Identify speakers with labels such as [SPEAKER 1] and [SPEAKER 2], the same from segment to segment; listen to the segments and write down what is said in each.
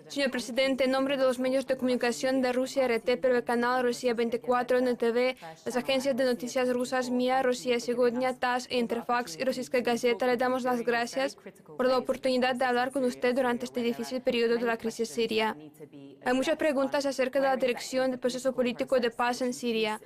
[SPEAKER 1] Señor presidente, en nombre de los medios de comunicación de Rusia, RT, el canal Rusia 24, NTV, las agencias de noticias rusas MIA, Rusia Сегодня, TASS, Interfax y Rossiyskaya Gazeta, le damos las gracias por la oportunidad de hablar con usted durante este difícil periodo de la crisis siria. Hay muchas preguntas acerca de la dirección del proceso político de paz en Siria.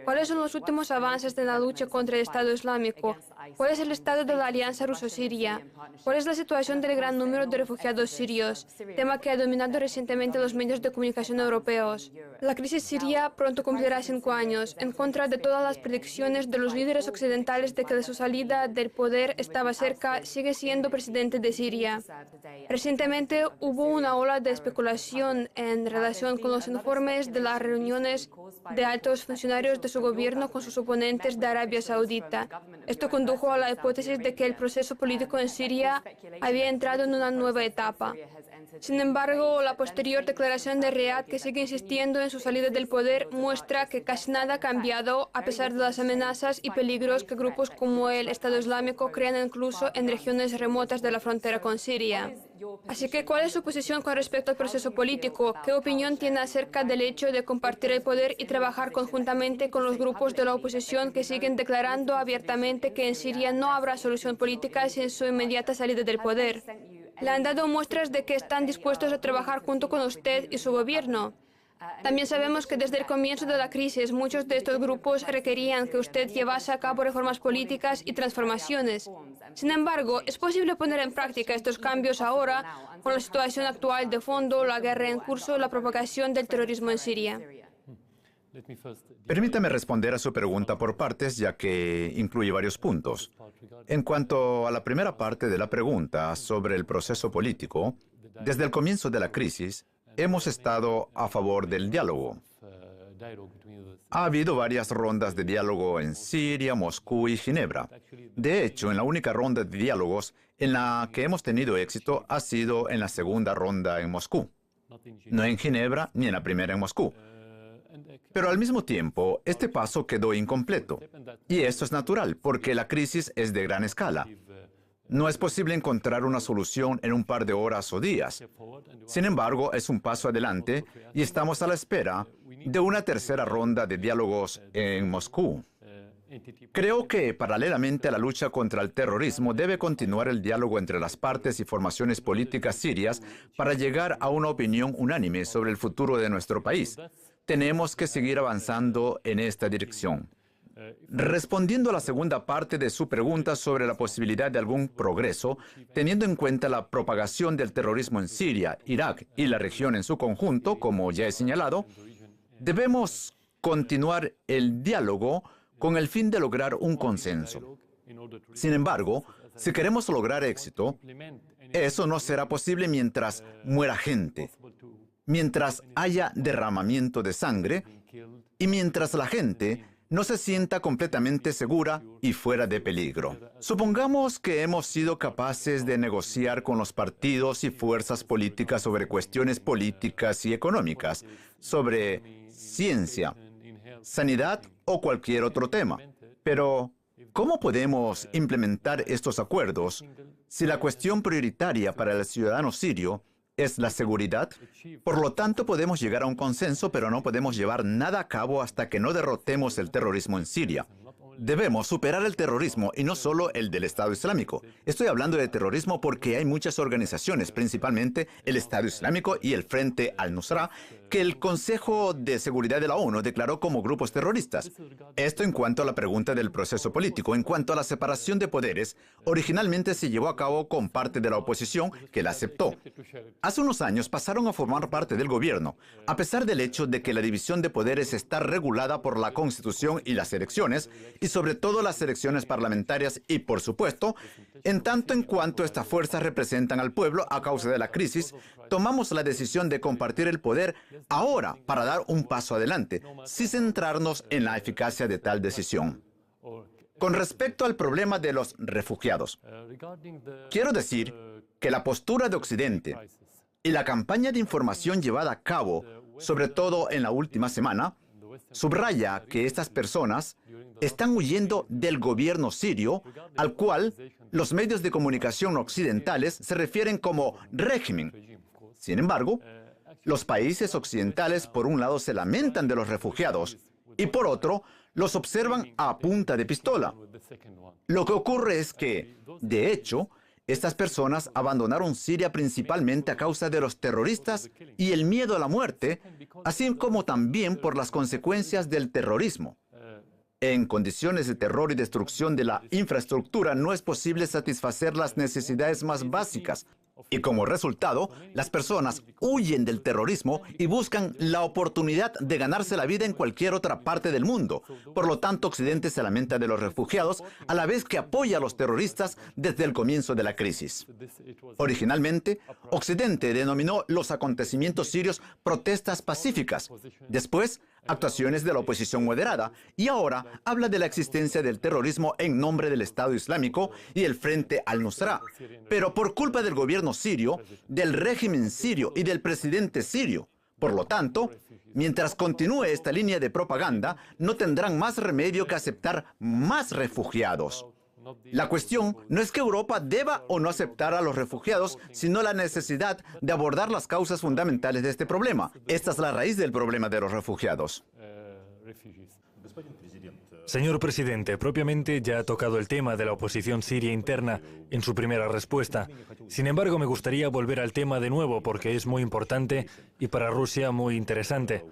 [SPEAKER 1] ¿Cuáles son los últimos avances de la lucha contra el Estado Islámico? ¿Cuál es el estado de la alianza ruso-siria? ¿Cuál es la situación del gran número de refugiados sirios? Tema que ha dominado recientemente los medios de comunicación europeos. La crisis siria pronto cumplirá 5 años, en contra de todas las predicciones de los líderes occidentales de que su salida del poder estaba cerca. Sigue siendo presidente de Siria. Recientemente hubo una ola de especulación en relación con los informes de las reuniones de altos funcionarios de su gobierno con sus oponentes de Arabia Saudita. Esto condujo a la hipótesis de que el proceso político en Siria había entrado en una nueva etapa. Sin embargo, la posterior declaración de Riad, que sigue insistiendo en su salida del poder, muestra que casi nada ha cambiado a pesar de las amenazas y peligros que grupos como el Estado Islámico crean incluso en regiones remotas de la frontera con Siria. Así que, ¿cuál es su posición con respecto al proceso político? ¿Qué opinión tiene acerca del hecho de compartir el poder y trabajar conjuntamente con los grupos de la oposición que siguen declarando abiertamente que en Siria no habrá solución política sin su inmediata salida del poder? ¿Le han dado muestras de que están dispuestos a trabajar junto con usted y su gobierno? También sabemos que desde el comienzo de la crisis muchos de estos grupos requerían que usted llevase a cabo reformas políticas y transformaciones. Sin embargo, ¿es posible poner en práctica estos cambios ahora con la situación actual de fondo, la guerra en curso y la propagación del terrorismo en Siria?
[SPEAKER 2] Permítame responder a su pregunta por partes, ya que incluye varios puntos. En cuanto a la primera parte de la pregunta sobre el proceso político, desde el comienzo de la crisis, hemos estado a favor del diálogo. Ha habido varias rondas de diálogo en Siria, Moscú y Ginebra. De hecho, en la única ronda de diálogos en la que hemos tenido éxito ha sido en la segunda ronda en Moscú. No en Ginebra ni en la primera en Moscú. Pero al mismo tiempo, este paso quedó incompleto. Y esto es natural, porque la crisis es de gran escala. No es posible encontrar una solución en un par de horas o días. Sin embargo, es un paso adelante y estamos a la espera de una tercera ronda de diálogos en Moscú. Creo que, paralelamente a la lucha contra el terrorismo, debe continuar el diálogo entre las partes y formaciones políticas sirias para llegar a una opinión unánime sobre el futuro de nuestro país. Tenemos que seguir avanzando en esta dirección. Respondiendo a la segunda parte de su pregunta sobre la posibilidad de algún progreso, teniendo en cuenta la propagación del terrorismo en Siria, Irak y la región en su conjunto, como ya he señalado, debemos continuar el diálogo con el fin de lograr un consenso. Sin embargo, si queremos lograr éxito, eso no será posible mientras muera gente, mientras haya derramamiento de sangre y mientras la gente no se sienta completamente segura y fuera de peligro. Supongamos que hemos sido capaces de negociar con los partidos y fuerzas políticas sobre cuestiones políticas y económicas, sobre ciencia, sanidad o cualquier otro tema. Pero, ¿cómo podemos implementar estos acuerdos si la cuestión prioritaria para el ciudadano sirio es la seguridad? Por lo tanto, podemos llegar a un consenso, pero no podemos llevar nada a cabo hasta que no derrotemos el terrorismo en Siria. Debemos superar el terrorismo y no solo el del Estado Islámico. Estoy hablando de terrorismo porque hay muchas organizaciones, principalmente el Estado Islámico y el Frente al-Nusra, que el Consejo de Seguridad de la ONU declaró como grupos terroristas. Esto en cuanto a la pregunta del proceso político. En cuanto a la separación de poderes, originalmente se llevó a cabo con parte de la oposición que la aceptó. Hace unos años pasaron a formar parte del gobierno, a pesar del hecho de que la división de poderes está regulada por la Constitución y las elecciones, y sobre todo las elecciones parlamentarias y, por supuesto, en tanto en cuanto estas fuerzas representan al pueblo a causa de la crisis, tomamos la decisión de compartir el poder ahora para dar un paso adelante, sin centrarnos en la eficacia de tal decisión. Con respecto al problema de los refugiados, quiero decir que la postura de Occidente y la campaña de información llevada a cabo, sobre todo en la última semana, subraya que estas personas están huyendo del gobierno sirio, al cual los medios de comunicación occidentales se refieren como régimen. Sin embargo, los países occidentales por un lado se lamentan de los refugiados y por otro los observan a punta de pistola. Lo que ocurre es que, de hecho, estas personas abandonaron Siria principalmente a causa de los terroristas y el miedo a la muerte, así como también por las consecuencias del terrorismo. En condiciones de terror y destrucción de la infraestructura no es posible satisfacer las necesidades más básicas. Y como resultado, las personas huyen del terrorismo y buscan la oportunidad de ganarse la vida en cualquier otra parte del mundo. Por lo tanto, Occidente se lamenta de los refugiados a la vez que apoya a los terroristas desde el comienzo de la crisis. Originalmente, Occidente denominó los acontecimientos sirios protestas pacíficas. Después, actuaciones de la oposición moderada, y ahora habla de la existencia del terrorismo en nombre del Estado Islámico y el Frente al-Nusra. Pero por culpa del gobierno sirio, del régimen sirio y del presidente sirio. Por lo tanto, mientras continúe esta línea de propaganda, no tendrán más remedio que aceptar más refugiados. La cuestión no es que Europa deba o no aceptar a los refugiados, sino la necesidad de abordar las causas fundamentales de este problema. Esta es la raíz del problema de los refugiados.
[SPEAKER 3] Señor presidente, propiamente ya ha tocado el tema de la oposición siria interna en su primera respuesta. Sin embargo, me gustaría volver al tema de nuevo porque es muy importante y para Rusia muy interesante.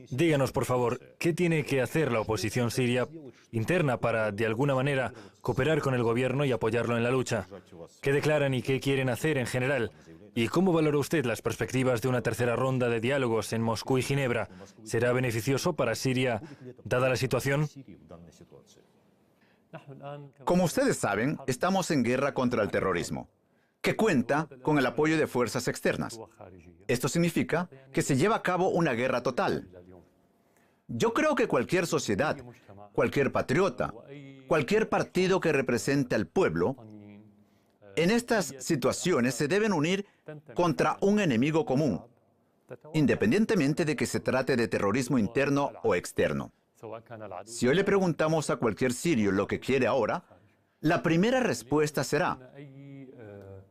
[SPEAKER 3] Díganos, por favor, ¿qué tiene que hacer la oposición siria interna para, de alguna manera, cooperar con el gobierno y apoyarlo en la lucha? ¿Qué declaran y qué quieren hacer en general? ¿Y cómo valora usted las perspectivas de una tercera ronda de diálogos en Moscú y Ginebra? ¿Será beneficioso para Siria, dada la situación?
[SPEAKER 2] Como ustedes saben, estamos en guerra contra el terrorismo, que cuenta con el apoyo de fuerzas externas. Esto significa que se lleva a cabo una guerra total. Yo creo que cualquier sociedad, cualquier patriota, cualquier partido que represente al pueblo, en estas situaciones se deben unir contra un enemigo común, independientemente de que se trate de terrorismo interno o externo. Si hoy le preguntamos a cualquier sirio lo que quiere ahora, la primera respuesta será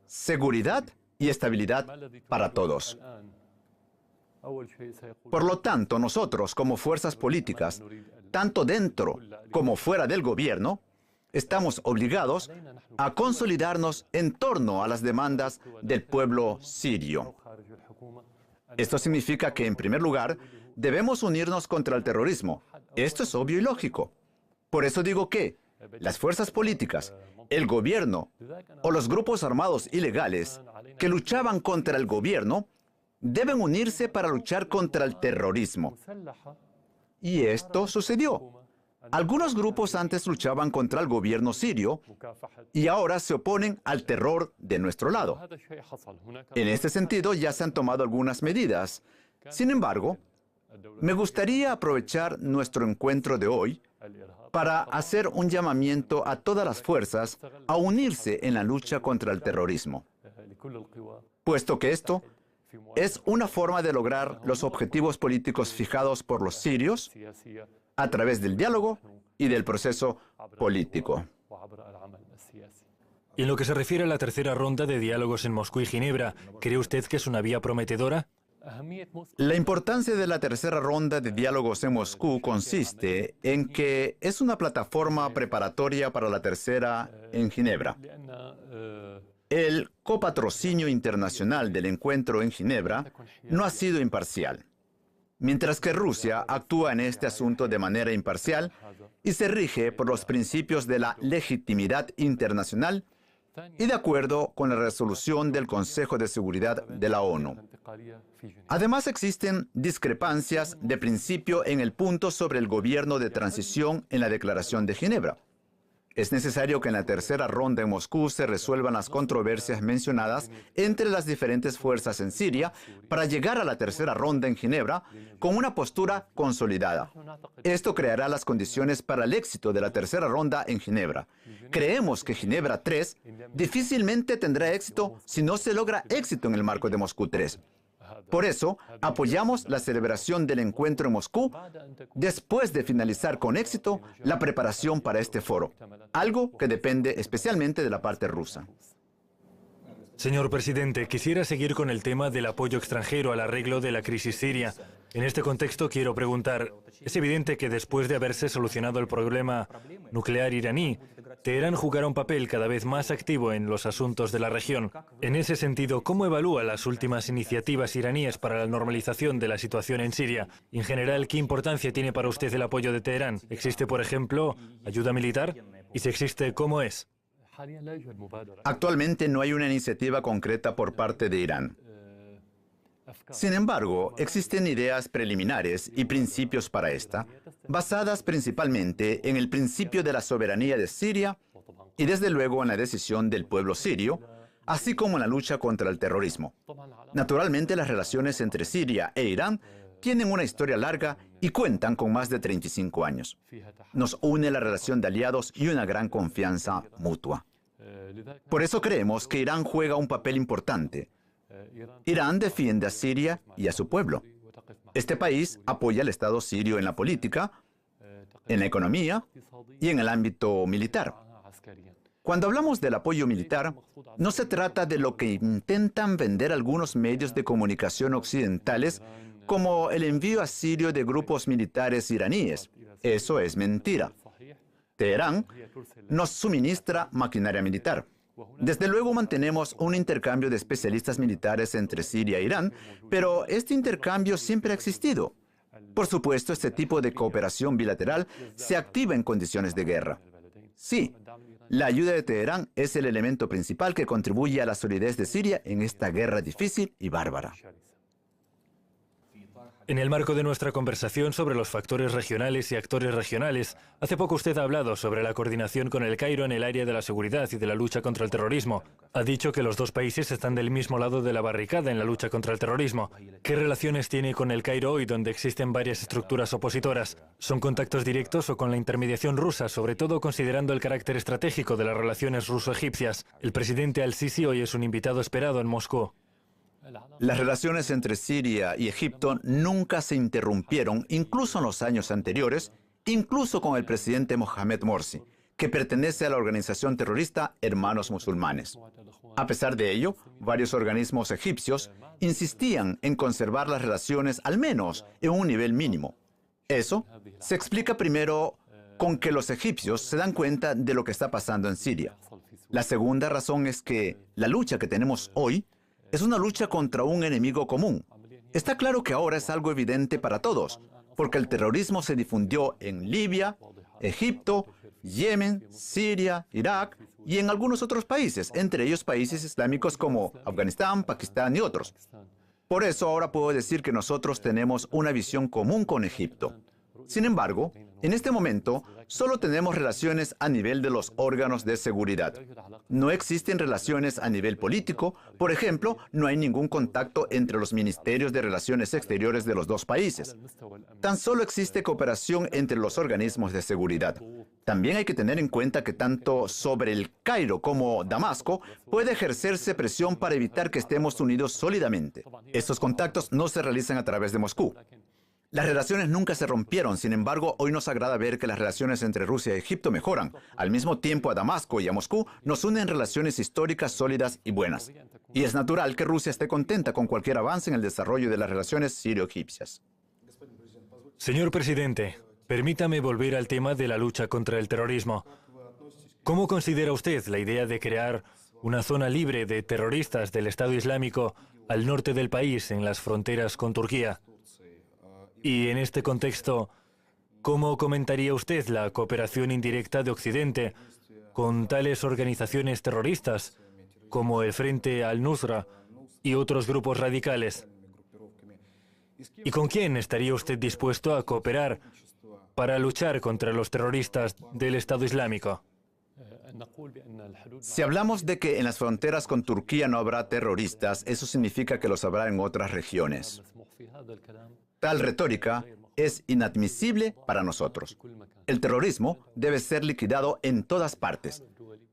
[SPEAKER 2] seguridad y estabilidad para todos. Por lo tanto, nosotros, como fuerzas políticas, tanto dentro como fuera del gobierno, estamos obligados a consolidarnos en torno a las demandas del pueblo sirio. Esto significa que, en primer lugar, debemos unirnos contra el terrorismo. Esto es obvio y lógico. Por eso digo que las fuerzas políticas, el gobierno o los grupos armados ilegales que luchaban contra el gobierno deben unirse para luchar contra el terrorismo. Y esto sucedió. Algunos grupos antes luchaban contra el gobierno sirio y ahora se oponen al terror de nuestro lado. En este sentido, ya se han tomado algunas medidas. Sin embargo, me gustaría aprovechar nuestro encuentro de hoy para hacer un llamamiento a todas las fuerzas a unirse en la lucha contra el terrorismo, puesto que esto es una forma de lograr los objetivos políticos fijados por los sirios a través del diálogo y del proceso político.
[SPEAKER 3] Y en lo que se refiere a la tercera ronda de diálogos en Moscú y Ginebra, ¿cree usted que es una vía prometedora?
[SPEAKER 2] La importancia de la tercera ronda de diálogos en Moscú consiste en que es una plataforma preparatoria para la tercera en Ginebra. El copatrocinio internacional del encuentro en Ginebra no ha sido imparcial, mientras que Rusia actúa en este asunto de manera imparcial y se rige por los principios de la legitimidad internacional y de acuerdo con la resolución del Consejo de Seguridad de la ONU. Además, existen discrepancias de principio en el punto sobre el gobierno de transición en la Declaración de Ginebra. Es necesario que en la tercera ronda en Moscú se resuelvan las controversias mencionadas entre las diferentes fuerzas en Siria para llegar a la tercera ronda en Ginebra con una postura consolidada. Esto creará las condiciones para el éxito de la tercera ronda en Ginebra. Creemos que Ginebra 3 difícilmente tendrá éxito si no se logra éxito en el marco de Moscú 3. Por eso, apoyamos la celebración del encuentro en Moscú después de finalizar con éxito la preparación para este foro, algo que depende especialmente de la parte rusa.
[SPEAKER 3] Señor presidente, quisiera seguir con el tema del apoyo extranjero al arreglo de la crisis siria. En este contexto quiero preguntar, es evidente que después de haberse solucionado el problema nuclear iraní, Teherán jugará un papel cada vez más activo en los asuntos de la región. En ese sentido, ¿cómo evalúa las últimas iniciativas iraníes para la normalización de la situación en Siria? En general, ¿qué importancia tiene para usted el apoyo de Teherán? ¿Existe, por ejemplo, ayuda militar? Y si existe, ¿cómo es?
[SPEAKER 2] Actualmente no hay una iniciativa concreta por parte de Irán. Sin embargo, existen ideas preliminares y principios para esta, basadas principalmente en el principio de la soberanía de Siria y desde luego en la decisión del pueblo sirio, así como en la lucha contra el terrorismo. Naturalmente, las relaciones entre Siria e Irán tienen una historia larga y cuentan con más de 35 años. Nos une la relación de aliados y una gran confianza mutua. Por eso creemos que Irán juega un papel importante. Irán defiende a Siria y a su pueblo. Este país apoya al Estado sirio en la política, en la economía y en el ámbito militar. Cuando hablamos del apoyo militar, no se trata de lo que intentan vender algunos medios de comunicación occidentales, como el envío a Siria de grupos militares iraníes. Eso es mentira. Teherán nos suministra maquinaria militar. Desde luego mantenemos un intercambio de especialistas militares entre Siria e Irán, pero este intercambio siempre ha existido. Por supuesto, este tipo de cooperación bilateral se activa en condiciones de guerra. Sí, la ayuda de Teherán es el elemento principal que contribuye a la solidez de Siria en esta guerra difícil y bárbara.
[SPEAKER 3] En el marco de nuestra conversación sobre los factores regionales y actores regionales, hace poco usted ha hablado sobre la coordinación con el Cairo en el área de la seguridad y de la lucha contra el terrorismo. Ha dicho que los dos países están del mismo lado de la barricada en la lucha contra el terrorismo. ¿Qué relaciones tiene con el Cairo hoy, donde existen varias estructuras opositoras? ¿Son contactos directos o con la intermediación rusa, sobre todo considerando el carácter estratégico de las relaciones ruso-egipcias? El presidente al-Sisi hoy es un invitado esperado en Moscú.
[SPEAKER 2] Las relaciones entre Siria y Egipto nunca se interrumpieron, incluso en los años anteriores, incluso con el presidente Mohamed Morsi, que pertenece a la organización terrorista Hermanos Musulmanes. A pesar de ello, varios organismos egipcios insistían en conservar las relaciones al menos en un nivel mínimo. Eso se explica primero con que los egipcios se dan cuenta de lo que está pasando en Siria. La segunda razón es que la lucha que tenemos hoy es una lucha contra un enemigo común. Está claro que ahora es algo evidente para todos, porque el terrorismo se difundió en Libia, Egipto, Yemen, Siria, Irak y en algunos otros países, entre ellos países islámicos como Afganistán, Pakistán y otros. Por eso ahora puedo decir que nosotros tenemos una visión común con Egipto. Sin embargo, en este momento, solo tenemos relaciones a nivel de los órganos de seguridad. No existen relaciones a nivel político. Por ejemplo, no hay ningún contacto entre los ministerios de Relaciones Exteriores de los dos países. Tan solo existe cooperación entre los organismos de seguridad. También hay que tener en cuenta que tanto sobre el Cairo como Damasco puede ejercerse presión para evitar que estemos unidos sólidamente. Estos contactos no se realizan a través de Moscú. Las relaciones nunca se rompieron, sin embargo, hoy nos agrada ver que las relaciones entre Rusia y Egipto mejoran. Al mismo tiempo, a Damasco y a Moscú nos unen relaciones históricas sólidas y buenas. Y es natural que Rusia esté contenta con cualquier avance en el desarrollo de las relaciones sirio-egipcias.
[SPEAKER 3] Señor presidente, permítame volver al tema de la lucha contra el terrorismo. ¿Cómo considera usted la idea de crear una zona libre de terroristas del Estado Islámico al norte del país, en las fronteras con Turquía? Y en este contexto, ¿cómo comentaría usted la cooperación indirecta de Occidente con tales organizaciones terroristas como el Frente al-Nusra y otros grupos radicales? ¿Y con quién estaría usted dispuesto a cooperar para luchar contra los terroristas del Estado Islámico?
[SPEAKER 2] Si hablamos de que en las fronteras con Turquía no habrá terroristas, eso significa que los habrá en otras regiones. Tal retórica es inadmisible para nosotros. El terrorismo debe ser liquidado en todas partes.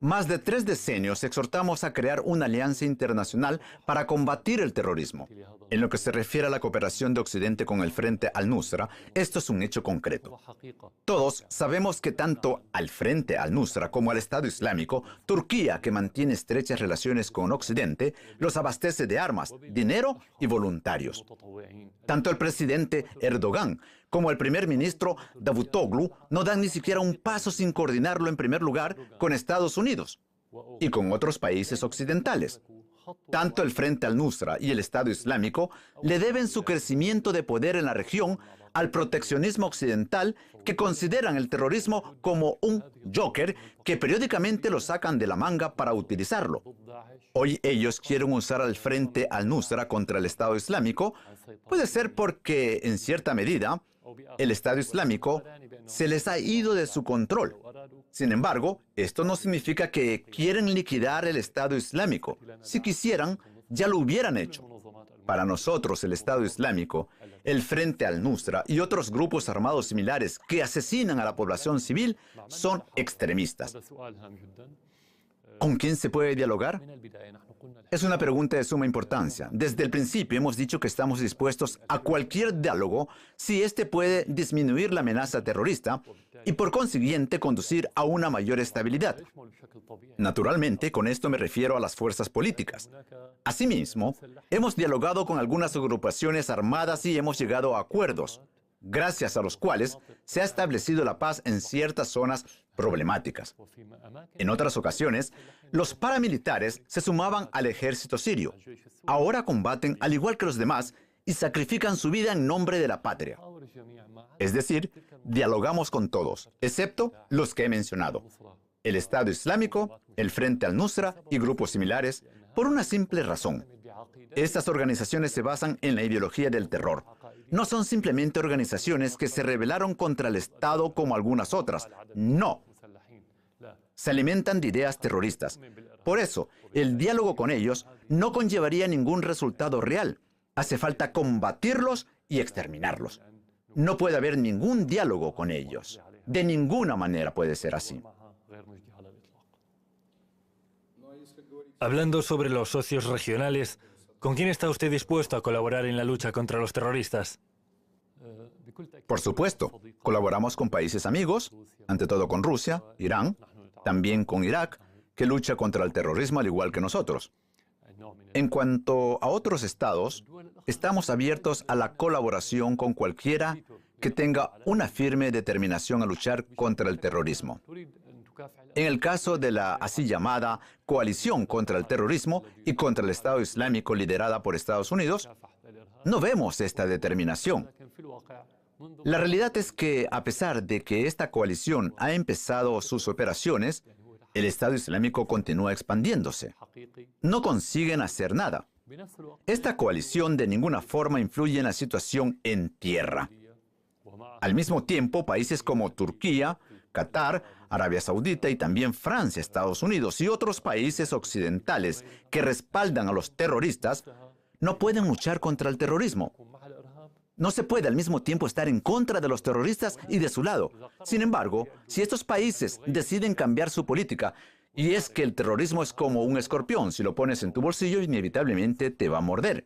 [SPEAKER 2] Más de 3 decenios exhortamos a crear una alianza internacional para combatir el terrorismo. En lo que se refiere a la cooperación de Occidente con el Frente al-Nusra, esto es un hecho concreto. Todos sabemos que tanto al Frente al-Nusra como al Estado Islámico, Turquía, que mantiene estrechas relaciones con Occidente, los abastece de armas, dinero y voluntarios. Tanto el presidente Erdogan como el primer ministro Davutoglu no dan ni siquiera un paso sin coordinarlo en primer lugar con Estados Unidos y con otros países occidentales. Tanto el Frente al-Nusra y el Estado Islámico le deben su crecimiento de poder en la región al proteccionismo occidental, que consideran el terrorismo como un joker que periódicamente lo sacan de la manga para utilizarlo. Hoy ellos quieren usar al Frente al-Nusra contra el Estado Islámico. Puede ser porque, en cierta medida, el Estado Islámico se les ha ido de su control. Sin embargo, esto no significa que quieren liquidar el Estado Islámico. Si quisieran, ya lo hubieran hecho. Para nosotros, el Estado Islámico, el Frente al-Nusra y otros grupos armados similares que asesinan a la población civil son extremistas. ¿Con quién se puede dialogar? Es una pregunta de suma importancia. Desde el principio hemos dicho que estamos dispuestos a cualquier diálogo si éste puede disminuir la amenaza terrorista y por consiguiente conducir a una mayor estabilidad. Naturalmente, con esto me refiero a las fuerzas políticas. Asimismo, hemos dialogado con algunas agrupaciones armadas y hemos llegado a acuerdos, gracias a los cuales se ha establecido la paz en ciertas zonas problemáticas. En otras ocasiones, los paramilitares se sumaban al ejército sirio. Ahora combaten al igual que los demás y sacrifican su vida en nombre de la patria. Es decir, dialogamos con todos, excepto los que he mencionado: el Estado Islámico, el Frente al-Nusra y grupos similares, por una simple razón. Estas organizaciones se basan en la ideología del terror. No son simplemente organizaciones que se rebelaron contra el Estado como algunas otras. No. Se alimentan de ideas terroristas. Por eso, el diálogo con ellos no conllevaría ningún resultado real. Hace falta combatirlos y exterminarlos. No puede haber ningún diálogo con ellos. De ninguna manera puede ser así.
[SPEAKER 3] Hablando sobre los socios regionales, ¿con quién está usted dispuesto a colaborar en la lucha contra los terroristas?
[SPEAKER 2] Por supuesto, colaboramos con países amigos, ante todo con Rusia, Irán, también con Irak, que lucha contra el terrorismo al igual que nosotros. En cuanto a otros estados, estamos abiertos a la colaboración con cualquiera que tenga una firme determinación a luchar contra el terrorismo. En el caso de la así llamada coalición contra el terrorismo y contra el Estado Islámico liderada por Estados Unidos, no vemos esta determinación. La realidad es que, a pesar de que esta coalición ha empezado sus operaciones, el Estado Islámico continúa expandiéndose. No consiguen hacer nada. Esta coalición de ninguna forma influye en la situación en tierra. Al mismo tiempo, países como Turquía, Qatar, Arabia Saudita y también Francia, Estados Unidos y otros países occidentales que respaldan a los terroristas no pueden luchar contra el terrorismo. No se puede al mismo tiempo estar en contra de los terroristas y de su lado. Sin embargo, si estos países deciden cambiar su política, y es que el terrorismo es como un escorpión, si lo pones en tu bolsillo inevitablemente te va a morder.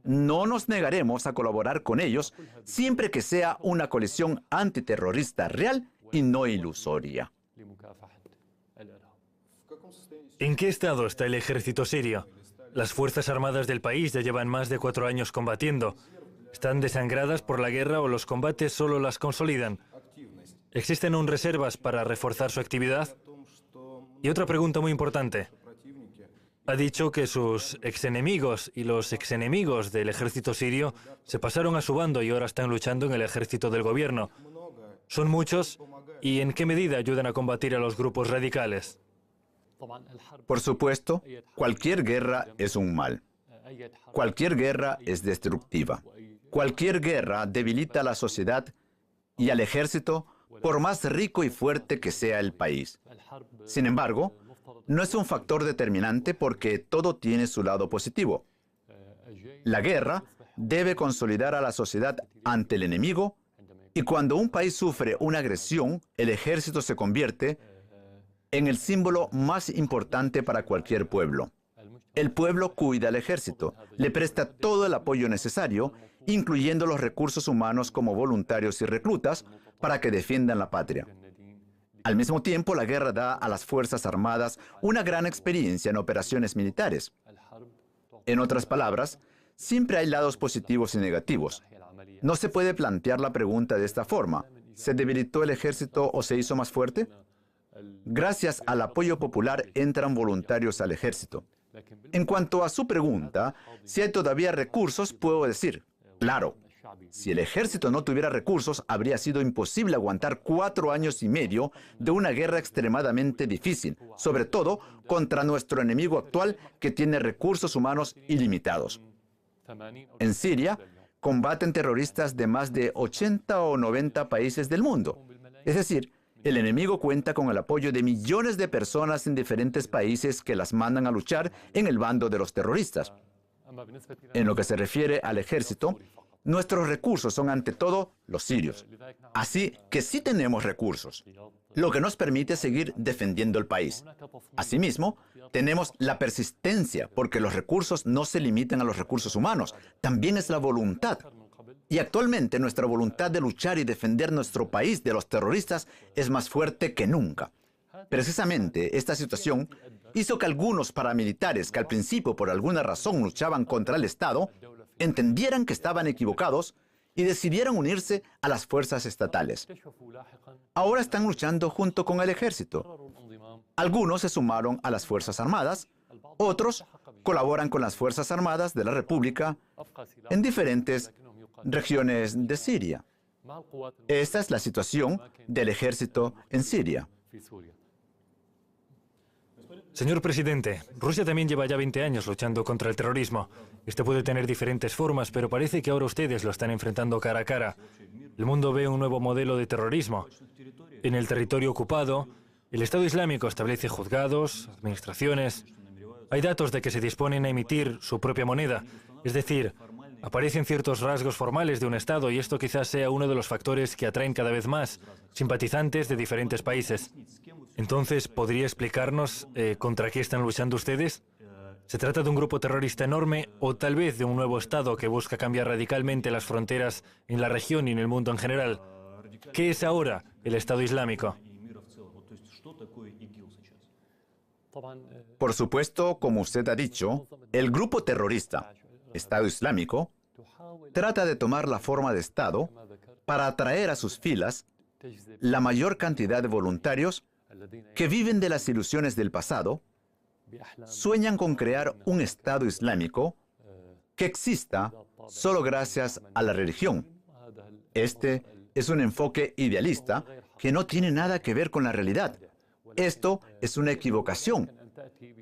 [SPEAKER 2] No nos negaremos a colaborar con ellos siempre que sea una coalición antiterrorista real y no ilusoria.
[SPEAKER 3] ¿En qué estado está el ejército sirio? Las fuerzas armadas del país ya llevan más de 4 años combatiendo. ¿Están desangradas por la guerra o los combates solo las consolidan? ¿Existen aún reservas para reforzar su actividad? Y otra pregunta muy importante. Ha dicho que sus exenemigos y los exenemigos del ejército sirio se pasaron a su bando y ahora están luchando en el ejército del gobierno. ¿Son muchos? ¿Y en qué medida ayudan a combatir a los grupos radicales?
[SPEAKER 2] Por supuesto, cualquier guerra es un mal. Cualquier guerra es destructiva. Cualquier guerra debilita a la sociedad y al ejército, por más rico y fuerte que sea el país. Sin embargo, no es un factor determinante porque todo tiene su lado positivo. La guerra debe consolidar a la sociedad ante el enemigo, y cuando un país sufre una agresión, el ejército se convierte en el símbolo más importante para cualquier pueblo. El pueblo cuida al ejército, le presta todo el apoyo necesario, incluyendo los recursos humanos como voluntarios y reclutas, para que defiendan la patria. Al mismo tiempo, la guerra da a las Fuerzas Armadas una gran experiencia en operaciones militares. En otras palabras, siempre hay lados positivos y negativos. No se puede plantear la pregunta de esta forma: ¿se debilitó el ejército o se hizo más fuerte? Gracias al apoyo popular entran voluntarios al ejército. En cuanto a su pregunta, si hay todavía recursos, puedo decir, claro, si el ejército no tuviera recursos, habría sido imposible aguantar 4 años y medio de una guerra extremadamente difícil, sobre todo contra nuestro enemigo actual, que tiene recursos humanos ilimitados. En Siria, combaten terroristas de más de 80 o 90 países del mundo. Es decir, el enemigo cuenta con el apoyo de millones de personas en diferentes países que las mandan a luchar en el bando de los terroristas. En lo que se refiere al ejército, nuestros recursos son ante todo los sirios. Así que sí tenemos recursos, lo que nos permite seguir defendiendo el país. Asimismo, tenemos la persistencia, porque los recursos no se limitan a los recursos humanos, también es la voluntad. Y actualmente nuestra voluntad de luchar y defender nuestro país de los terroristas es más fuerte que nunca. Precisamente esta situación hizo que algunos paramilitares que al principio por alguna razón luchaban contra el Estado entendieran que estaban equivocados y decidieron unirse a las fuerzas estatales. Ahora están luchando junto con el ejército. Algunos se sumaron a las Fuerzas Armadas, otros colaboran con las Fuerzas Armadas de la República en diferentes regiones de Siria. Esta es la situación del ejército en Siria.
[SPEAKER 3] Señor presidente, Rusia también lleva ya 20 años luchando contra el terrorismo. Este puede tener diferentes formas, pero parece que ahora ustedes lo están enfrentando cara a cara. El mundo ve un nuevo modelo de terrorismo. En el territorio ocupado, el Estado Islámico establece juzgados, administraciones. Hay datos de que se disponen a emitir su propia moneda, es decir, aparecen ciertos rasgos formales de un Estado y esto quizás sea uno de los factores que atraen cada vez más simpatizantes de diferentes países. Entonces, ¿podría explicarnos contra qué están luchando ustedes? ¿Se trata de un grupo terrorista enorme o tal vez de un nuevo Estado que busca cambiar radicalmente las fronteras en la región y en el mundo en general? ¿Qué es ahora el Estado Islámico?
[SPEAKER 2] Por supuesto, como usted ha dicho, el grupo terrorista, Estado Islámico, trata de tomar la forma de Estado para atraer a sus filas la mayor cantidad de voluntarios que viven de las ilusiones del pasado, sueñan con crear un Estado Islámico que exista solo gracias a la religión. Este es un enfoque idealista que no tiene nada que ver con la realidad. Esto es una equivocación.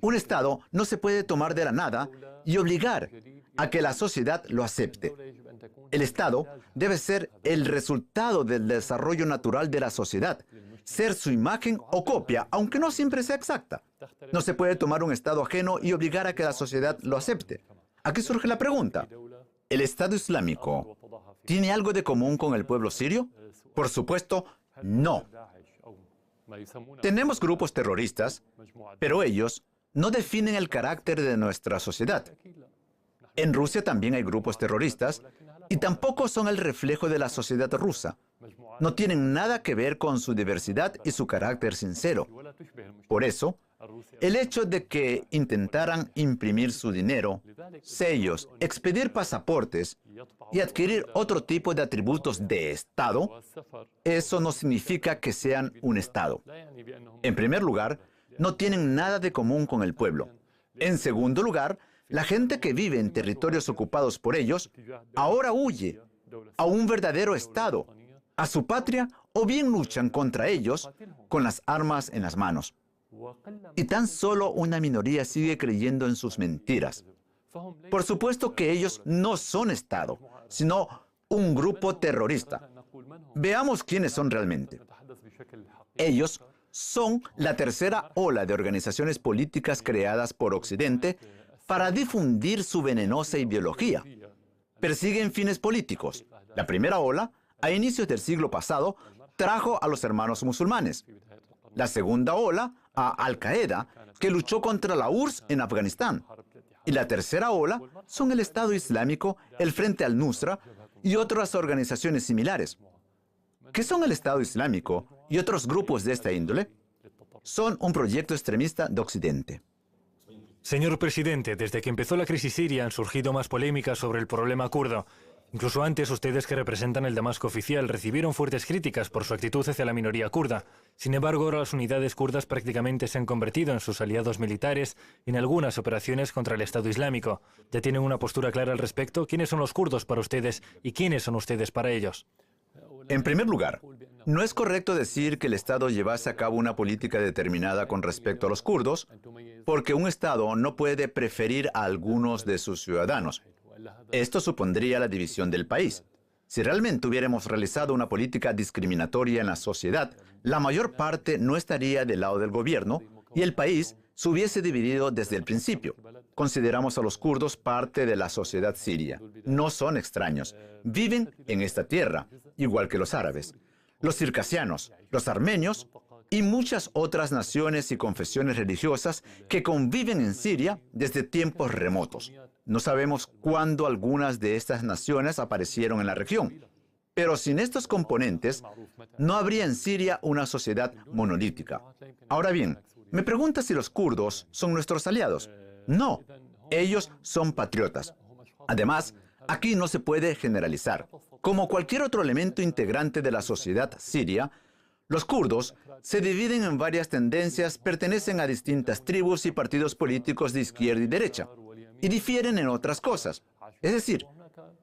[SPEAKER 2] Un Estado no se puede tomar de la nada y obligar a que la sociedad lo acepte. El Estado debe ser el resultado del desarrollo natural de la sociedad, ser su imagen o copia, aunque no siempre sea exacta. No se puede tomar un Estado ajeno y obligar a que la sociedad lo acepte. Aquí surge la pregunta: ¿el Estado Islámico tiene algo de común con el pueblo sirio? Por supuesto, no. Tenemos grupos terroristas, pero ellos no definen el carácter de nuestra sociedad. En Rusia también hay grupos terroristas y tampoco son el reflejo de la sociedad rusa. No tienen nada que ver con su diversidad y su carácter sincero. Por eso, el hecho de que intentaran imprimir su dinero, sellos, expedir pasaportes y adquirir otro tipo de atributos de Estado, eso no significa que sean un Estado. En primer lugar, no tienen nada de común con el pueblo. En segundo lugar, la gente que vive en territorios ocupados por ellos ahora huye a un verdadero Estado, a su patria, o bien luchan contra ellos con las armas en las manos. Y tan solo una minoría sigue creyendo en sus mentiras. Por supuesto que ellos no son Estado, sino un grupo terrorista. Veamos quiénes son realmente. Ellos son la tercera ola de organizaciones políticas creadas por Occidente para difundir su venenosa ideología. Persiguen fines políticos. La primera ola, a inicios del siglo pasado, trajo a los hermanos musulmanes. La segunda ola a Al-Qaeda, que luchó contra la URSS en Afganistán. Y la tercera ola son el Estado Islámico, el Frente al-Nusra y otras organizaciones similares. ¿Qué son el Estado Islámico y otros grupos de esta índole? Son un proyecto extremista de Occidente.
[SPEAKER 3] Señor presidente, desde que empezó la crisis siria han surgido más polémicas sobre el problema kurdo. Incluso antes, ustedes que representan el Damasco oficial recibieron fuertes críticas por su actitud hacia la minoría kurda. Sin embargo, ahora las unidades kurdas prácticamente se han convertido en sus aliados militares en algunas operaciones contra el Estado Islámico. ¿Ya tienen una postura clara al respecto? ¿Quiénes son los kurdos para ustedes y quiénes son ustedes para ellos?
[SPEAKER 2] En primer lugar, no es correcto decir que el Estado llevase a cabo una política determinada con respecto a los kurdos, porque un Estado no puede preferir a algunos de sus ciudadanos. Esto supondría la división del país. Si realmente hubiéramos realizado una política discriminatoria en la sociedad, la mayor parte no estaría del lado del gobierno y el país se hubiese dividido desde el principio. Consideramos a los kurdos parte de la sociedad siria. No son extraños. Viven en esta tierra, igual que los árabes, los circasianos, los armenios y muchas otras naciones y confesiones religiosas que conviven en Siria desde tiempos remotos. No sabemos cuándo algunas de estas naciones aparecieron en la región, pero sin estos componentes no habría en Siria una sociedad monolítica. Ahora bien, me pregunta si los kurdos son nuestros aliados. No, ellos son patriotas. Además, aquí no se puede generalizar. Como cualquier otro elemento integrante de la sociedad siria, los kurdos se dividen en varias tendencias, pertenecen a distintas tribus y partidos políticos de izquierda y derecha, y difieren en otras cosas. Es decir,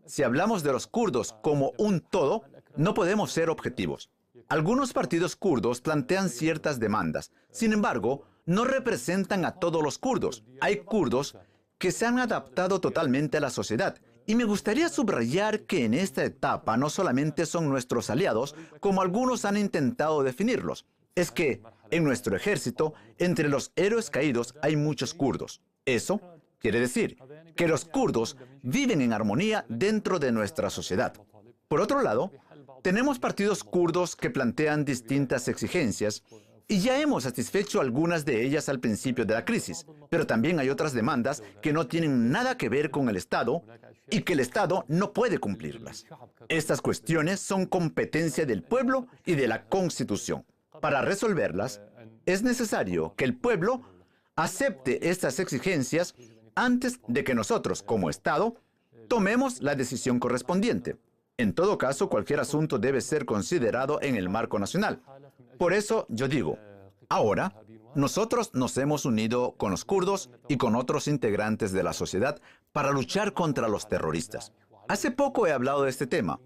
[SPEAKER 2] si hablamos de los kurdos como un todo, no podemos ser objetivos. Algunos partidos kurdos plantean ciertas demandas. Sin embargo, no representan a todos los kurdos. Hay kurdos que se han adaptado totalmente a la sociedad. Y me gustaría subrayar que en esta etapa no solamente son nuestros aliados, como algunos han intentado definirlos. Es que en nuestro ejército, entre los héroes caídos, hay muchos kurdos. Eso quiere decir que los kurdos viven en armonía dentro de nuestra sociedad. Por otro lado, tenemos partidos kurdos que plantean distintas exigencias y ya hemos satisfecho algunas de ellas al principio de la crisis, pero también hay otras demandas que no tienen nada que ver con el Estado y que el Estado no puede cumplirlas. Estas cuestiones son competencia del pueblo y de la Constitución. Para resolverlas, es necesario que el pueblo acepte estas exigencias antes de que nosotros, como Estado, tomemos la decisión correspondiente. En todo caso, cualquier asunto debe ser considerado en el marco nacional. Por eso yo digo, ahora, nosotros nos hemos unido con los kurdos y con otros integrantes de la sociedad para luchar contra los terroristas. Hace poco he hablado de este tema.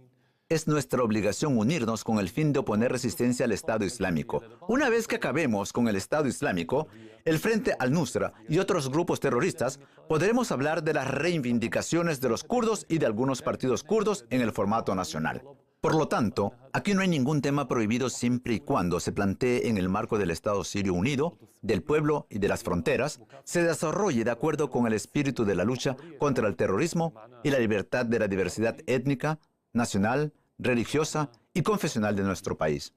[SPEAKER 2] Es nuestra obligación unirnos con el fin de oponer resistencia al Estado Islámico. Una vez que acabemos con el Estado Islámico, el Frente al-Nusra y otros grupos terroristas, podremos hablar de las reivindicaciones de los kurdos y de algunos partidos kurdos en el formato nacional. Por lo tanto, aquí no hay ningún tema prohibido siempre y cuando se plantee en el marco del Estado sirio unido, del pueblo y de las fronteras, se desarrolle de acuerdo con el espíritu de la lucha contra el terrorismo y la libertad de la diversidad étnica, nacional, religiosa y confesional de nuestro país.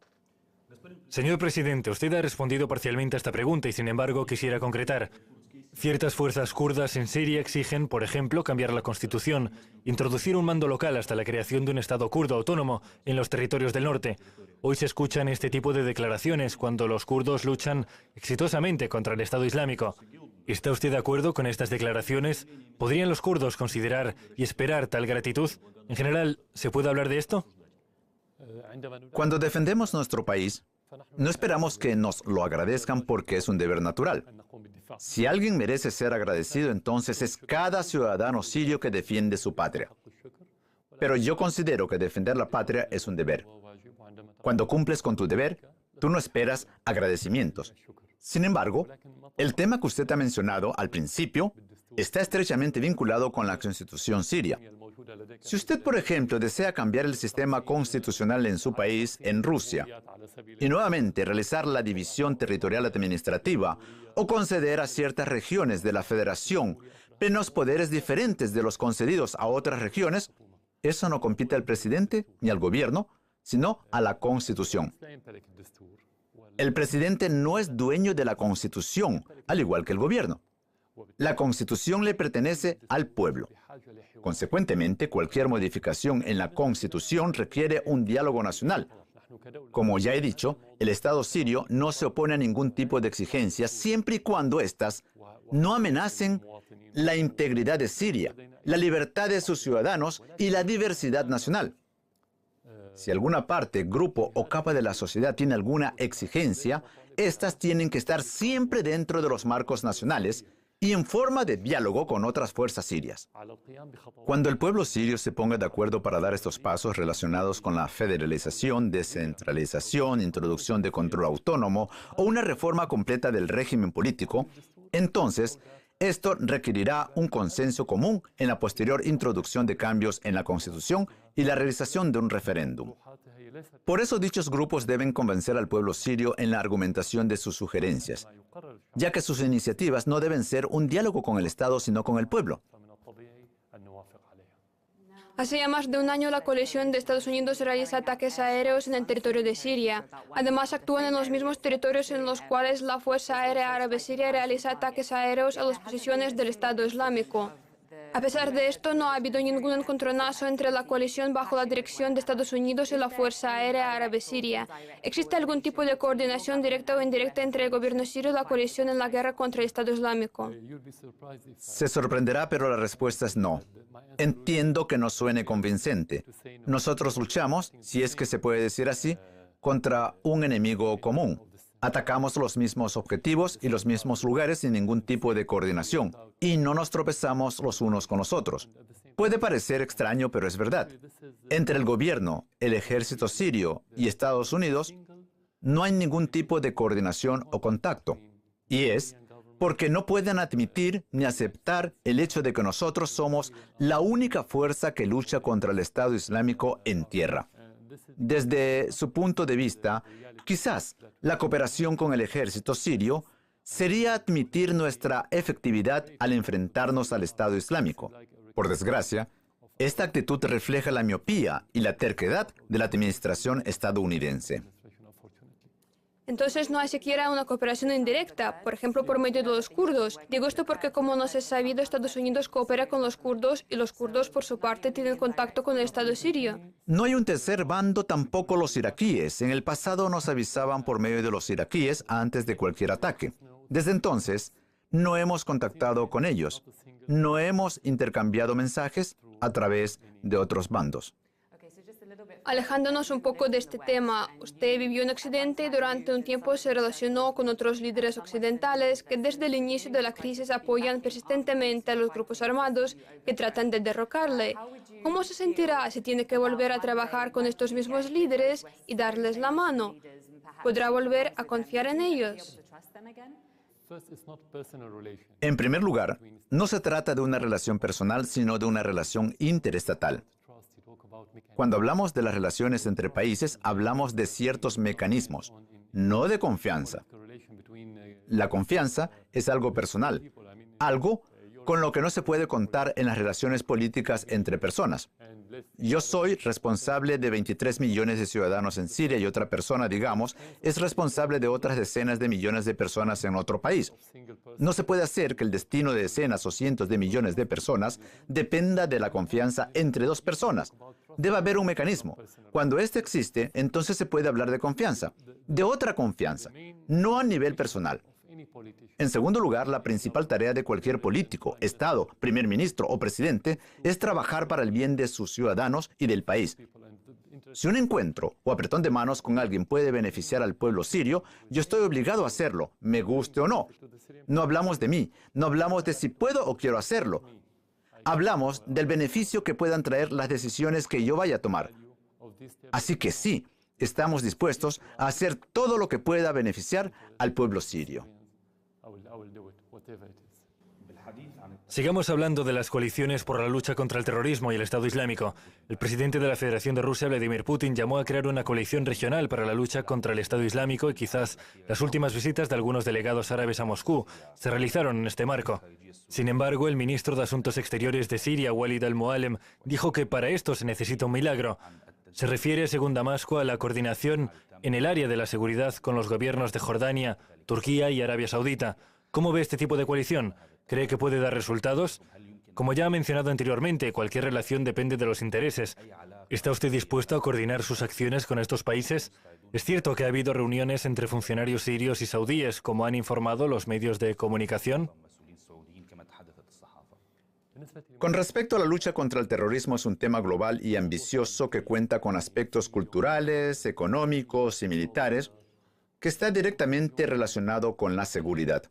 [SPEAKER 3] Señor presidente, usted ha respondido parcialmente a esta pregunta y sin embargo quisiera concretar. Ciertas fuerzas kurdas en Siria exigen, por ejemplo, cambiar la constitución, introducir un mando local hasta la creación de un Estado kurdo autónomo en los territorios del norte. Hoy se escuchan este tipo de declaraciones cuando los kurdos luchan exitosamente contra el Estado Islámico. ¿Está usted de acuerdo con estas declaraciones? ¿Podrían los kurdos considerar y esperar tal gratitud? En general, ¿se puede hablar de esto?
[SPEAKER 2] Cuando defendemos nuestro país, no esperamos que nos lo agradezcan porque es un deber natural. Si alguien merece ser agradecido, entonces es cada ciudadano sirio que defiende su patria. Pero yo considero que defender la patria es un deber. Cuando cumples con tu deber, tú no esperas agradecimientos. Sin embargo, el tema que usted ha mencionado al principio está estrechamente vinculado con la Constitución siria. Si usted, por ejemplo, desea cambiar el sistema constitucional en su país, en Rusia, y nuevamente realizar la división territorial administrativa o conceder a ciertas regiones de la federación plenos poderes diferentes de los concedidos a otras regiones, eso no compete al presidente ni al gobierno, sino a la Constitución. El presidente no es dueño de la Constitución, al igual que el gobierno. La Constitución le pertenece al pueblo. Consecuentemente, cualquier modificación en la Constitución requiere un diálogo nacional. Como ya he dicho, el Estado sirio no se opone a ningún tipo de exigencia siempre y cuando éstas no amenacen la integridad de Siria, la libertad de sus ciudadanos y la diversidad nacional. Si alguna parte, grupo o capa de la sociedad tiene alguna exigencia, éstas tienen que estar siempre dentro de los marcos nacionales y en forma de diálogo con otras fuerzas sirias. Cuando el pueblo sirio se ponga de acuerdo para dar estos pasos relacionados con la federalización, descentralización, introducción de control autónomo o una reforma completa del régimen político, entonces esto requerirá un consenso común en la posterior introducción de cambios en la Constitución y la realización de un referéndum. Por eso dichos grupos deben convencer al pueblo sirio en la argumentación de sus sugerencias, ya que sus iniciativas no deben ser un diálogo con el Estado, sino con el pueblo.
[SPEAKER 1] Hace ya más de un año la coalición de Estados Unidos realiza ataques aéreos en el territorio de Siria. Además, actúan en los mismos territorios en los cuales la Fuerza Aérea Árabe Siria realiza ataques aéreos a las posiciones del Estado Islámico. A pesar de esto, no ha habido ningún encontronazo entre la coalición bajo la dirección de Estados Unidos y la Fuerza Aérea Árabe Siria. ¿Existe algún tipo de coordinación directa o indirecta entre el gobierno sirio y la coalición en la guerra contra el Estado Islámico?
[SPEAKER 2] Se sorprenderá, pero la respuesta es no. Entiendo que no suene convincente. Nosotros luchamos, si es que se puede decir así, contra un enemigo común. Atacamos los mismos objetivos y los mismos lugares sin ningún tipo de coordinación, y no nos tropezamos los unos con los otros. Puede parecer extraño, pero es verdad. Entre el gobierno, el ejército sirio y Estados Unidos, no hay ningún tipo de coordinación o contacto. Y es porque no pueden admitir ni aceptar el hecho de que nosotros somos la única fuerza que lucha contra el Estado Islámico en tierra. Desde su punto de vista, quizás la cooperación con el ejército sirio sería admitir nuestra efectividad al enfrentarnos al Estado Islámico. Por desgracia, esta actitud refleja la miopía y la terquedad de la administración estadounidense.
[SPEAKER 1] Entonces no hay siquiera una cooperación indirecta, por ejemplo, por medio de los kurdos. Digo esto porque, como nos es sabido, Estados Unidos coopera con los kurdos y los kurdos, por su parte, tienen contacto con el Estado sirio.
[SPEAKER 2] No hay un tercer bando, tampoco los iraquíes. En el pasado nos avisaban por medio de los iraquíes antes de cualquier ataque. Desde entonces, no hemos contactado con ellos. No hemos intercambiado mensajes a través de otros bandos.
[SPEAKER 1] Alejándonos un poco de este tema, usted vivió en Occidente y durante un tiempo se relacionó con otros líderes occidentales que desde el inicio de la crisis apoyan persistentemente a los grupos armados que tratan de derrocarle. ¿Cómo se sentirá si tiene que volver a trabajar con estos mismos líderes y darles la mano? ¿Podrá volver a confiar en ellos?
[SPEAKER 2] En primer lugar, no se trata de una relación personal, sino de una relación interestatal. Cuando hablamos de las relaciones entre países, hablamos de ciertos mecanismos, no de confianza. La confianza es algo personal, algo con lo que no se puede contar en las relaciones políticas entre personas. Yo soy responsable de 23 millones de ciudadanos en Siria y otra persona, digamos, es responsable de otras decenas de millones de personas en otro país. No se puede hacer que el destino de decenas o cientos de millones de personas dependa de la confianza entre dos personas. Debe haber un mecanismo. Cuando este existe, entonces se puede hablar de confianza, de otra confianza, no a nivel personal. En segundo lugar, la principal tarea de cualquier político, Estado, primer ministro o presidente es trabajar para el bien de sus ciudadanos y del país. Si un encuentro o apretón de manos con alguien puede beneficiar al pueblo sirio, yo estoy obligado a hacerlo, me guste o no. No hablamos de mí, no hablamos de si puedo o quiero hacerlo. Hablamos del beneficio que puedan traer las decisiones que yo vaya a tomar. Así que sí, estamos dispuestos a hacer todo lo que pueda beneficiar al pueblo sirio.
[SPEAKER 3] Sigamos hablando de las coaliciones por la lucha contra el terrorismo y el Estado Islámico. El presidente de la Federación de Rusia, Vladimir Putin, llamó a crear una coalición regional para la lucha contra el Estado Islámico y quizás las últimas visitas de algunos delegados árabes a Moscú se realizaron en este marco. Sin embargo, el ministro de Asuntos Exteriores de Siria, Walid al-Mualem, dijo que para esto se necesita un milagro. Se refiere, según Damasco, a la coordinación en el área de la seguridad con los gobiernos de Jordania, Turquía y Arabia Saudita. ¿Cómo ve este tipo de coalición? ¿Cree que puede dar resultados? Como ya ha mencionado anteriormente, cualquier relación depende de los intereses. ¿Está usted dispuesto a coordinar sus acciones con estos países? Es cierto que ha habido reuniones entre funcionarios sirios y saudíes, como han informado los medios de comunicación.
[SPEAKER 2] Con respecto a la lucha contra el terrorismo, es un tema global y ambicioso que cuenta con aspectos culturales, económicos y militares que está directamente relacionado con la seguridad.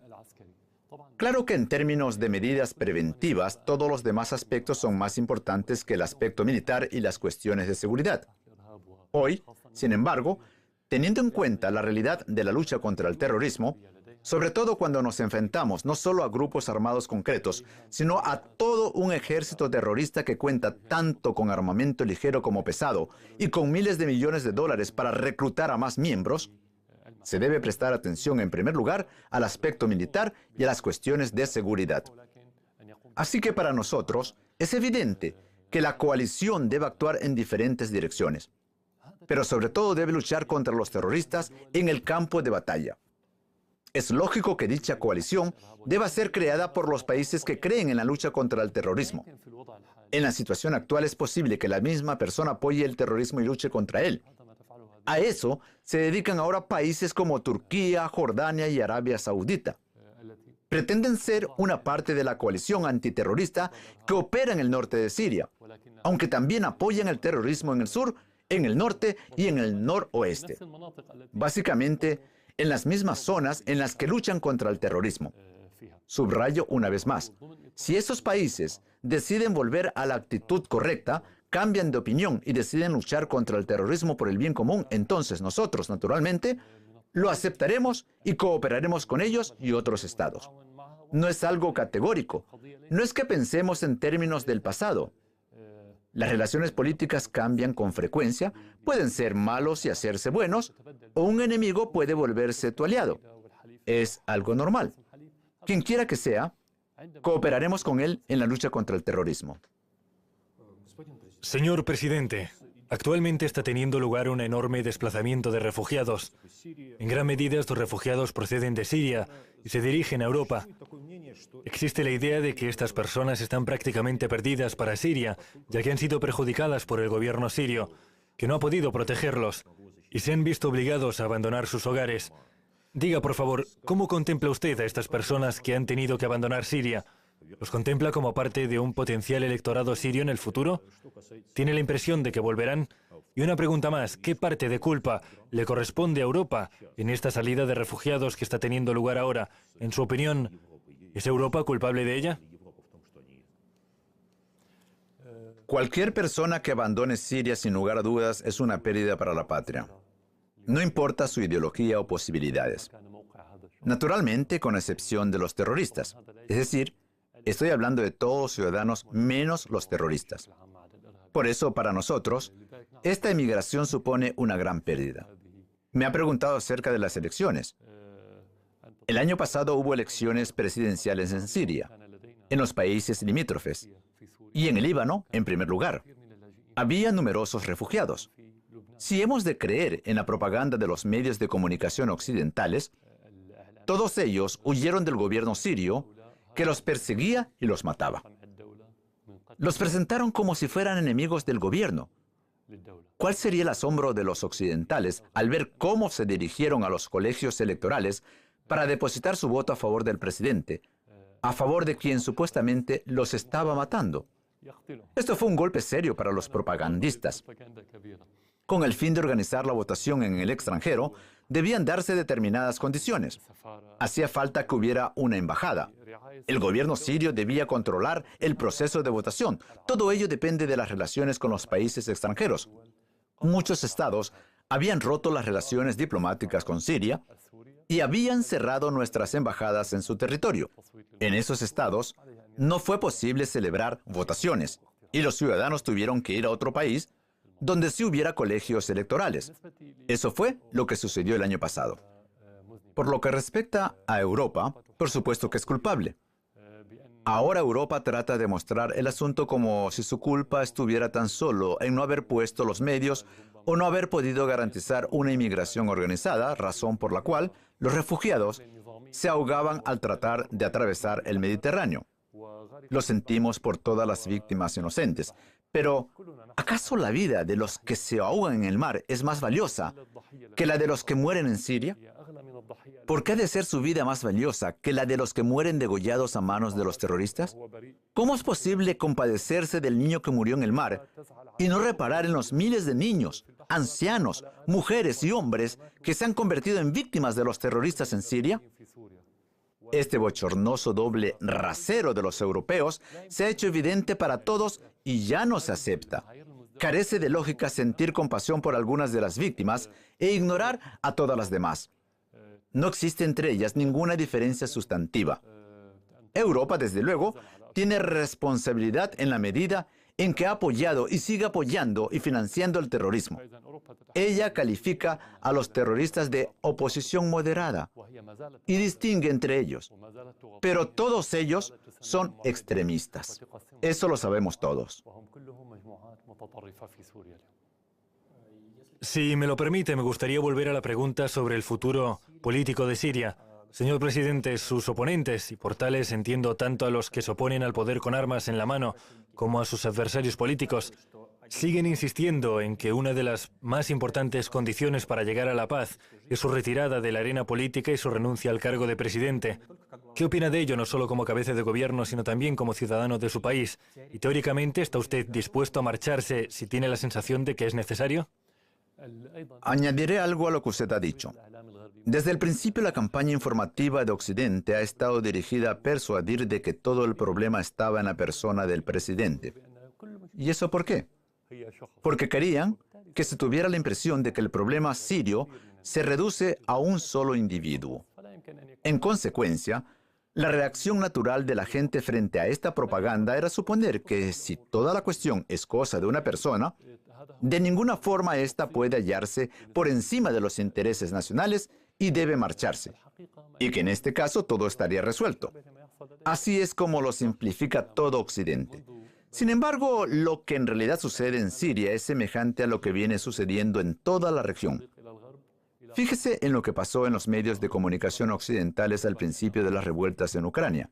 [SPEAKER 2] Claro que en términos de medidas preventivas, todos los demás aspectos son más importantes que el aspecto militar y las cuestiones de seguridad. Hoy, sin embargo, teniendo en cuenta la realidad de la lucha contra el terrorismo, sobre todo cuando nos enfrentamos no solo a grupos armados concretos, sino a todo un ejército terrorista que cuenta tanto con armamento ligero como pesado y con miles de millones de dólares para reclutar a más miembros, se debe prestar atención en primer lugar al aspecto militar y a las cuestiones de seguridad. Así que para nosotros es evidente que la coalición debe actuar en diferentes direcciones, pero sobre todo debe luchar contra los terroristas en el campo de batalla. Es lógico que dicha coalición deba ser creada por los países que creen en la lucha contra el terrorismo. En la situación actual es posible que la misma persona apoye el terrorismo y luche contra él. A eso se dedican ahora países como Turquía, Jordania y Arabia Saudita. Pretenden ser una parte de la coalición antiterrorista que opera en el norte de Siria, aunque también apoyan el terrorismo en el sur, en el norte y en el noroeste. Básicamente, en las mismas zonas en las que luchan contra el terrorismo. Subrayo una vez más, si esos países deciden volver a la actitud correcta, cambian de opinión y deciden luchar contra el terrorismo por el bien común, entonces nosotros, naturalmente, lo aceptaremos y cooperaremos con ellos y otros estados. No es algo categórico. No es que pensemos en términos del pasado. Las relaciones políticas cambian con frecuencia, pueden ser malos y hacerse buenos, o un enemigo puede volverse tu aliado. Es algo normal. Quien quiera que sea, cooperaremos con él en la lucha contra el terrorismo.
[SPEAKER 3] Señor presidente, actualmente está teniendo lugar un enorme desplazamiento de refugiados. En gran medida estos refugiados proceden de Siria y se dirigen a Europa. Existe la idea de que estas personas están prácticamente perdidas para Siria, ya que han sido perjudicadas por el gobierno sirio, que no ha podido protegerlos, y se han visto obligados a abandonar sus hogares. Diga, por favor, ¿cómo contempla usted a estas personas que han tenido que abandonar Siria? ¿Los contempla como parte de un potencial electorado sirio en el futuro? ¿Tiene la impresión de que volverán? Y una pregunta más, ¿qué parte de culpa le corresponde a Europa en esta salida de refugiados que está teniendo lugar ahora? En su opinión, ¿es Europa culpable de ella?
[SPEAKER 2] Cualquier persona que abandone Siria sin lugar a dudas es una pérdida para la patria. No importa su ideología o posibilidades. Naturalmente, con excepción de los terroristas. Es decir, estoy hablando de todos los ciudadanos menos los terroristas. Por eso, para nosotros, esta emigración supone una gran pérdida. Me ha preguntado acerca de las elecciones. El año pasado hubo elecciones presidenciales en Siria, en los países limítrofes, y en el Líbano, en primer lugar. Había numerosos refugiados. Si hemos de creer en la propaganda de los medios de comunicación occidentales, todos ellos huyeron del gobierno sirio, que los perseguía y los mataba. Los presentaron como si fueran enemigos del gobierno. ¿Cuál sería el asombro de los occidentales al ver cómo se dirigieron a los colegios electorales para depositar su voto a favor del presidente, a favor de quien supuestamente los estaba matando? Esto fue un golpe serio para los propagandistas. Con el fin de organizar la votación en el extranjero, debían darse determinadas condiciones. Hacía falta que hubiera una embajada. El gobierno sirio debía controlar el proceso de votación. Todo ello depende de las relaciones con los países extranjeros. Muchos estados habían roto las relaciones diplomáticas con Siria y habían cerrado nuestras embajadas en su territorio. En esos estados no fue posible celebrar votaciones y los ciudadanos tuvieron que ir a otro país donde sí hubiera colegios electorales. Eso fue lo que sucedió el año pasado. Por lo que respecta a Europa, por supuesto que es culpable. Ahora Europa trata de mostrar el asunto como si su culpa estuviera tan solo en no haber puesto los medios o no haber podido garantizar una inmigración organizada, razón por la cual los refugiados se ahogaban al tratar de atravesar el Mediterráneo. Lo sentimos por todas las víctimas inocentes, pero ¿acaso la vida de los que se ahogan en el mar es más valiosa que la de los que mueren en Siria? ¿Por qué ha de ser su vida más valiosa que la de los que mueren degollados a manos de los terroristas? ¿Cómo es posible compadecerse del niño que murió en el mar y no reparar en los miles de niños, ancianos, mujeres y hombres que se han convertido en víctimas de los terroristas en Siria? Este bochornoso doble rasero de los europeos se ha hecho evidente para todos y ya no se acepta. Carece de lógica sentir compasión por algunas de las víctimas e ignorar a todas las demás. No existe entre ellas ninguna diferencia sustantiva. Europa, desde luego, tiene responsabilidad en la medida en que ha apoyado y sigue apoyando y financiando el terrorismo. Ella califica a los terroristas de oposición moderada y distingue entre ellos. Pero todos ellos son extremistas. Eso lo sabemos todos.
[SPEAKER 3] Si me lo permite, me gustaría volver a la pregunta sobre el futuro político de Siria. Señor presidente, sus oponentes, y por tales entiendo tanto a los que se oponen al poder con armas en la mano como a sus adversarios políticos, siguen insistiendo en que una de las más importantes condiciones para llegar a la paz es su retirada de la arena política y su renuncia al cargo de presidente. ¿Qué opina de ello, no solo como cabeza de gobierno, sino también como ciudadano de su país? Y teóricamente, ¿está usted dispuesto a marcharse si tiene la sensación de que es necesario?
[SPEAKER 2] Añadiré algo a lo que usted ha dicho. Desde el principio, la campaña informativa de Occidente ha estado dirigida a persuadir de que todo el problema estaba en la persona del presidente. ¿Y eso por qué? Porque querían que se tuviera la impresión de que el problema sirio se reduce a un solo individuo. En consecuencia, la reacción natural de la gente frente a esta propaganda era suponer que si toda la cuestión es cosa de una persona, de ninguna forma ésta puede hallarse por encima de los intereses nacionales y debe marcharse, y que en este caso todo estaría resuelto. Así es como lo simplifica todo Occidente. Sin embargo, lo que en realidad sucede en Siria es semejante a lo que viene sucediendo en toda la región. Fíjese en lo que pasó en los medios de comunicación occidentales al principio de las revueltas en Ucrania.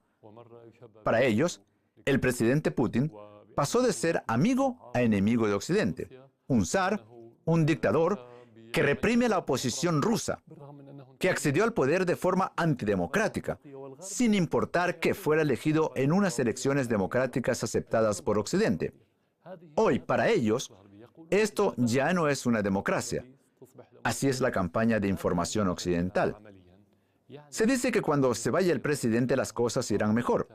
[SPEAKER 2] Para ellos, el presidente Putin pasó de ser amigo a enemigo de Occidente, un zar, un dictador que reprime a la oposición rusa, que accedió al poder de forma antidemocrática, sin importar que fuera elegido en unas elecciones democráticas aceptadas por Occidente. Hoy, para ellos, esto ya no es una democracia. Así es la campaña de información occidental. Se dice que cuando se vaya el presidente las cosas irán mejor.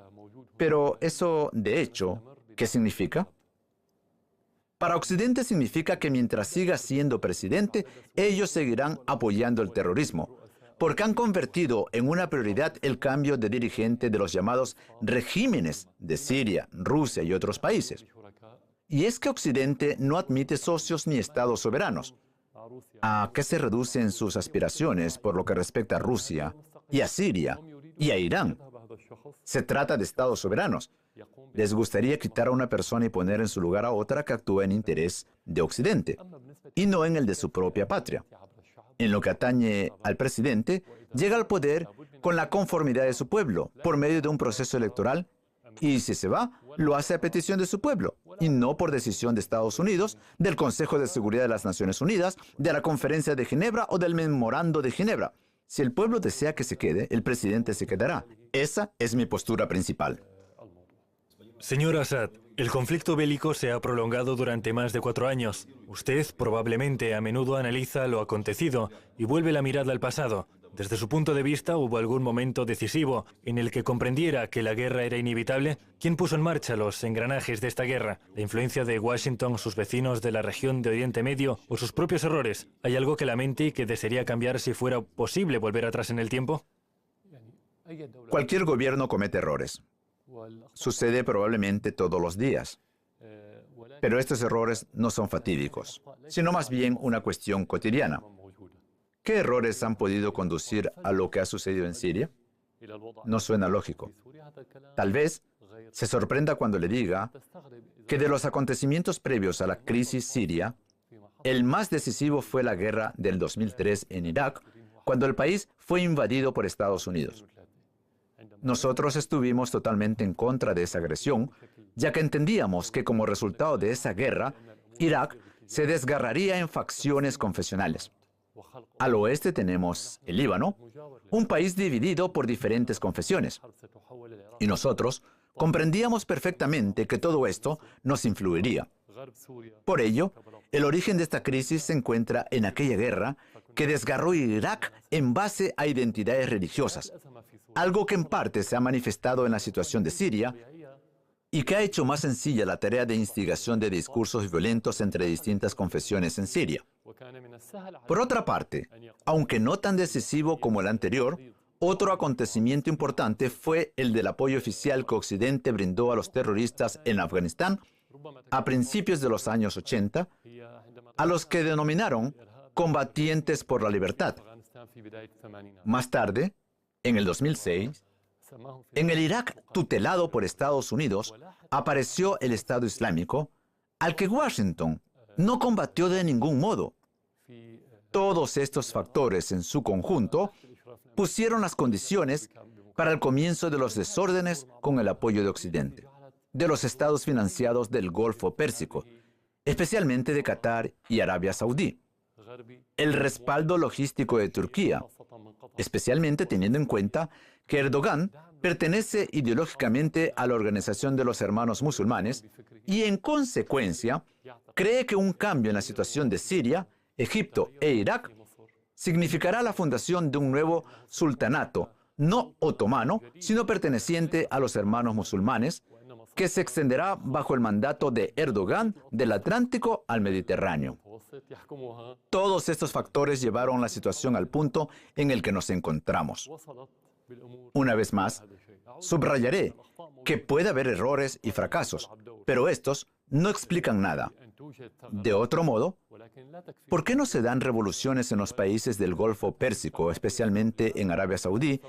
[SPEAKER 2] Pero eso, de hecho, ¿qué significa? Para Occidente significa que mientras siga siendo presidente, ellos seguirán apoyando el terrorismo, porque han convertido en una prioridad el cambio de dirigente de los llamados regímenes de Siria, Rusia y otros países. Y es que Occidente no admite socios ni estados soberanos. ¿A qué se reducen sus aspiraciones por lo que respecta a Rusia y a Siria y a Irán? Se trata de estados soberanos. Les gustaría quitar a una persona y poner en su lugar a otra que actúa en interés de Occidente y no en el de su propia patria. En lo que atañe al presidente, llega al poder con la conformidad de su pueblo, por medio de un proceso electoral, y si se va, lo hace a petición de su pueblo, y no por decisión de Estados Unidos, del Consejo de Seguridad de las Naciones Unidas, de la Conferencia de Ginebra o del Memorando de Ginebra. Si el pueblo desea que se quede, el presidente se quedará. Esa es mi postura principal.
[SPEAKER 3] Señor Assad, el conflicto bélico se ha prolongado durante más de 4 años. Usted probablemente a menudo analiza lo acontecido y vuelve la mirada al pasado. Desde su punto de vista, ¿hubo algún momento decisivo en el que comprendiera que la guerra era inevitable? ¿Quién puso en marcha los engranajes de esta guerra? ¿La influencia de Washington, sus vecinos de la región de Oriente Medio o sus propios errores? ¿Hay algo que lamente y que desearía cambiar si fuera posible volver atrás en el tiempo?
[SPEAKER 2] Cualquier gobierno comete errores. Sucede probablemente todos los días. Pero estos errores no son fatídicos, sino más bien una cuestión cotidiana. ¿Qué errores han podido conducir a lo que ha sucedido en Siria? No suena lógico. Tal vez se sorprenda cuando le diga que de los acontecimientos previos a la crisis siria, el más decisivo fue la guerra del 2003 en Irak, cuando el país fue invadido por Estados Unidos. Nosotros estuvimos totalmente en contra de esa agresión, ya que entendíamos que como resultado de esa guerra, Irak se desgarraría en facciones confesionales. Al oeste tenemos el Líbano, un país dividido por diferentes confesiones. Y nosotros comprendíamos perfectamente que todo esto nos influiría. Por ello, el origen de esta crisis se encuentra en aquella guerra que desgarró Irak en base a identidades religiosas, algo que en parte se ha manifestado en la situación de Siria y que ha hecho más sencilla la tarea de instigación de discursos violentos entre distintas confesiones en Siria. Por otra parte, aunque no tan decisivo como el anterior, otro acontecimiento importante fue el del apoyo oficial que Occidente brindó a los terroristas en Afganistán a principios de los años 80, a los que denominaron combatientes por la libertad. Más tarde, en el 2006, en el Irak tutelado por Estados Unidos, apareció el Estado Islámico, al que Washington no combatió de ningún modo. Todos estos factores en su conjunto pusieron las condiciones para el comienzo de los desórdenes con el apoyo de Occidente, de los estados financiados del Golfo Pérsico, especialmente de Qatar y Arabia Saudí. El respaldo logístico de Turquía, especialmente teniendo en cuenta que Erdogan pertenece ideológicamente a la Organización de los Hermanos Musulmanes y, en consecuencia, cree que un cambio en la situación de Siria, Egipto e Irak significará la fundación de un nuevo sultanato, no otomano, sino perteneciente a los hermanos musulmanes, que se extenderá bajo el mandato de Erdogan del Atlántico al Mediterráneo. Todos estos factores llevaron la situación al punto en el que nos encontramos. Una vez más, subrayaré que puede haber errores y fracasos, pero estos no explican nada. De otro modo, ¿por qué no se dan revoluciones en los países del Golfo Pérsico, especialmente en Arabia Saudí,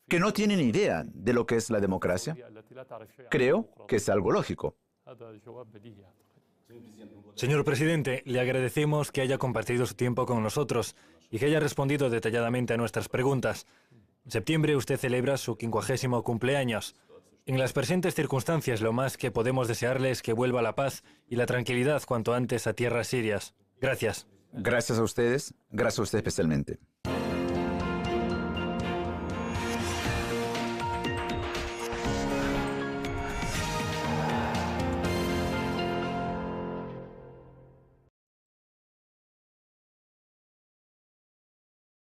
[SPEAKER 2] que no tienen idea de lo que es la democracia? Creo que es algo lógico.
[SPEAKER 3] Señor presidente, le agradecemos que haya compartido su tiempo con nosotros y que haya respondido detalladamente a nuestras preguntas. En septiembre usted celebra su 50º cumpleaños. En las presentes circunstancias, lo más que podemos desearle es que vuelva la paz y la tranquilidad cuanto antes a tierras sirias. Gracias.
[SPEAKER 2] Gracias a ustedes, gracias a usted especialmente.